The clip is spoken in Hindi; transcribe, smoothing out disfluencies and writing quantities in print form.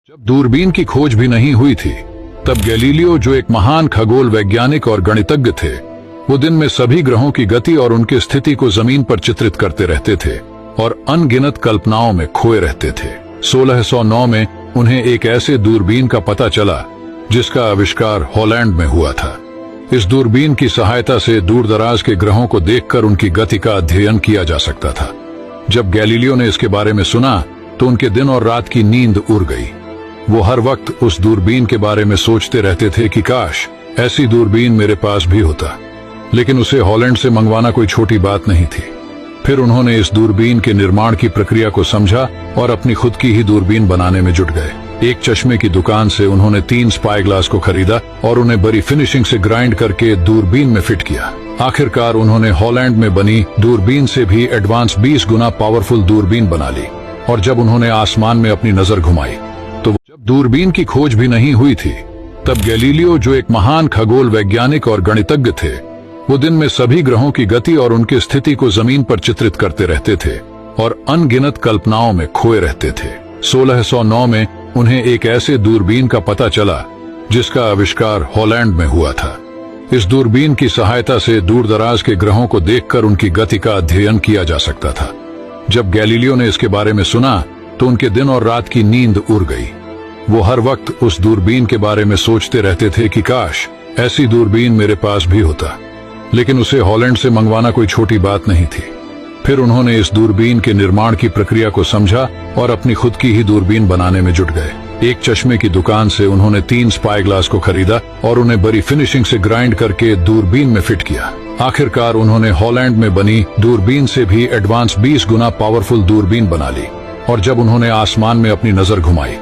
जब दूरबीन की खोज भी नहीं हुई थी, तब गैलीलियो, जो एक महान खगोल वैज्ञानिक और गणितज्ञ थे, वो दिन में सभी ग्रहों की गति और उनकी स्थिति को जमीन पर चित्रित करते रहते थे और अनगिनत कल्पनाओं में खोए रहते थे। 1609 में उन्हें एक ऐसे दूरबीन का पता चला जिसका आविष्कार हॉलैंड में हुआ था। इस दूरबीन की सहायता से दूर दराज के ग्रहों को देखकर उनकी गति का अध्ययन किया जा सकता था। जब गैलीलियो ने इसके बारे में सुना तो उनके दिन और रात की नींद उड़ गई। वो हर वक्त उस दूरबीन के बारे में सोचते रहते थे कि काश ऐसी दूरबीन मेरे पास भी होता, लेकिन उसे हॉलैंड से मंगवाना कोई छोटी बात नहीं थी। फिर उन्होंने इस दूरबीन के निर्माण की प्रक्रिया को समझा और अपनी खुद की ही दूरबीन बनाने में जुट गए। एक चश्मे की दुकान से उन्होंने 3 स्पाई ग्लास को खरीदा और उन्हें बड़ी फिनिशिंग से ग्राइंड करके दूरबीन में फिट किया। आखिरकार उन्होंने हॉलैंड में बनी दूरबीन से भी एडवांस 20 गुना पावरफुल दूरबीन बना ली। और जब उन्होंने आसमान में अपनी नजर घुमाई तो जब दूरबीन की खोज भी नहीं हुई थी, तब गैलीलियो, जो एक महान खगोल वैज्ञानिक और गणितज्ञ थे, वो दिन में सभी ग्रहों की गति और उनकी स्थिति को जमीन पर चित्रित करते रहते थे और अनगिनत कल्पनाओं में खोए रहते थे। 1609 में उन्हें एक ऐसे दूरबीन का पता चला जिसका आविष्कार हॉलैंड में हुआ था। इस दूरबीन की सहायता से दूर दराज के ग्रहों को देखकर उनकी गति का अध्ययन किया जा सकता था। जब गैलीलियो ने इसके बारे में सुना तो उनके दिन और रात की नींद उड़ गई। वो हर वक्त उस दूरबीन के बारे में सोचते रहते थे कि काश ऐसी दूरबीन मेरे पास भी होता, लेकिन उसे हॉलैंड से मंगवाना कोई छोटी बात नहीं थी। फिर उन्होंने इस दूरबीन के निर्माण की प्रक्रिया को समझा और अपनी खुद की ही दूरबीन बनाने में जुट गए। एक चश्मे की दुकान से उन्होंने 3 स्पाई ग्लास को खरीदा और उन्हें बड़ी फिनिशिंग से ग्राइंड करके दूरबीन में फिट किया। आखिरकार उन्होंने हॉलैंड में बनी दूरबीन से भी एडवांस 20 गुना पावरफुल दूरबीन बना ली। और जब उन्होंने आसमान में अपनी नजर घुमाई